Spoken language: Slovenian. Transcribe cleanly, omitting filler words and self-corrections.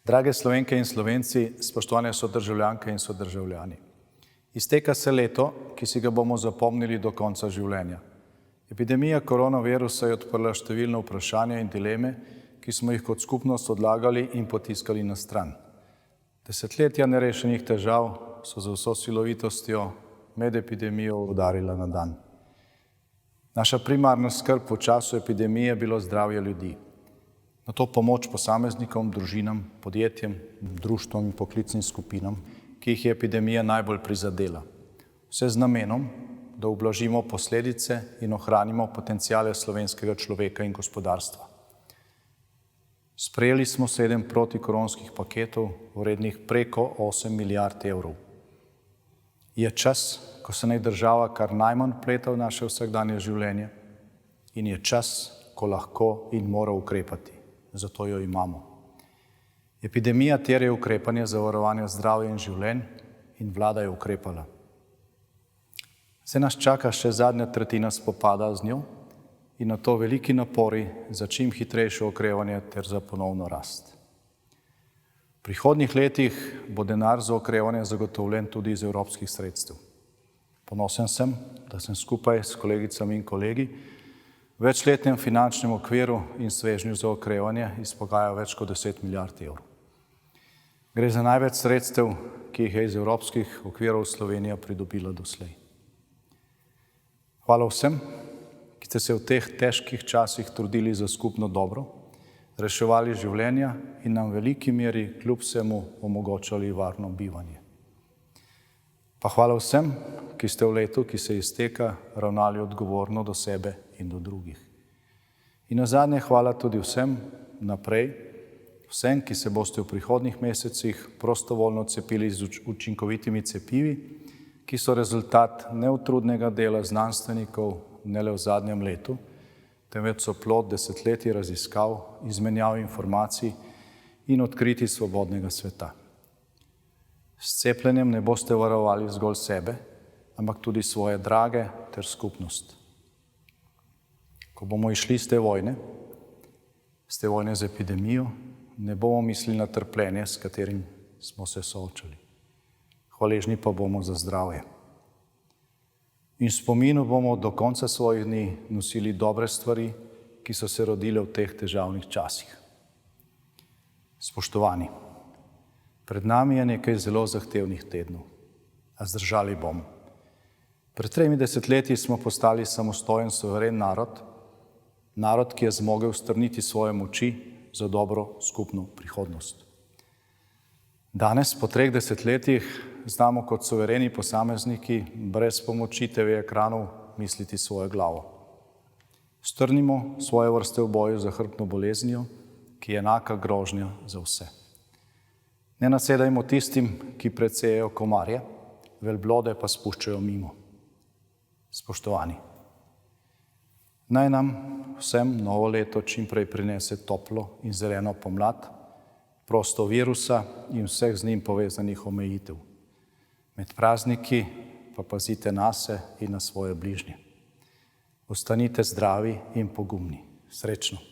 Drage Slovenke in Slovenci, spoštovane sodržavljanke in sodržavljani. Izteka se leto, ki si ga bomo zapomnili do konca življenja. Epidemija koronavirusa je odprla številne vprašanja in dileme, ki smo jih kot skupnost odlagali in potiskali na stran. Desetletja nerešenih težav so z vso silovitostjo med epidemijo udarila na dan. Naša primarna skrb v času epidemije je bilo zdravje ljudi. Na to pomoč posameznikom, družinam, podjetjem, društvom in poklicnim skupinam, ki jih je epidemija najbolj prizadela. Vse z namenom, da ublažimo posledice in ohranimo potenciale slovenskega človeka in gospodarstva. Sprejeli smo 7 protikoronskih paketov, vrednih preko 8 milijard evrov. Je čas, ko se naj država kar najmanj vpleta v naše vsakdanje življenje, in je čas, ko lahko in mora ukrepati. Zato jo imamo. Epidemija terja ukrepanje za varovanje zdravja in življenj in vlada je ukrepala. Zdaj nas čaka še zadnja tretjina spopada z njo in na to veliki napori za čim hitrejše okrevanje ter za ponovno rast. V prihodnjih letih bo denar za okrevanje zagotovljen tudi iz evropskih sredstev. Ponosen sem, da sem skupaj s kolegicami in kolegi v večletnem finančnem okviru in svežnju za okrevanje izpogajal več kot 10 milijard evrov. Gre za največ sredstev, ki jih je iz evropskih okvirov Slovenija pridobila doslej. Hvala vsem, ki ste se v teh težkih časih trudili za skupno dobro, reševali življenja in nam v veliki meri kljub vsemu omogočali varno bivanje. Pa hvala vsem, ki ste v letu, ki se izteka, ravnali odgovorno do sebe in do drugih. In nazadnje hvala tudi vsem naprej, vsem, ki se boste v prihodnjih mesecih prostovoljno cepili z učinkovitimi cepivi, ki so rezultat neutrudnega dela znanstvenikov ne le v zadnjem letu, temveč so plod desetletij raziskav, izmenjav informacij in odkritij svobodnega sveta. S cepljenjem ne boste varovali zgolj sebe, ampak tudi svoje drage ter skupnost. Ko bomo išli z te vojne z epidemijo, ne bomo mislili na trpljenje, s katerim smo se soočali. Hvaležni pa bomo za zdravje. In v spominu bomo do konca svojih dni nosili dobre stvari, ki so se rodile v teh težavnih časih. Spoštovani, pred nami je nekaj zelo zahtevnih tednov, a zdržali bomo. Pred 3 desetletji smo postali samostojen, suveren narod, narod, ki je zmogel strniti svoje moči za dobro skupno prihodnost. Danes, po 3 desetletjih, znamo kot suvereni posamezniki brez pomoči TV ekranov misliti svojo glavo. Strnimo svoje vrste v boju za hrbtno boleznijo, ki je enaka grožnja za vse. Ne nasedajmo tistim, ki predsejajo komarje, velblode pa spuščajo mimo. Spoštovani, naj nam vsem novo leto čim prej prinese toplo in zeleno pomlad, prosto virusa in vseh z njim povezanih omejitev. Med prazniki pa pazite nase in na svoje bližnje. Ostanite zdravi in pogumni. Srečno!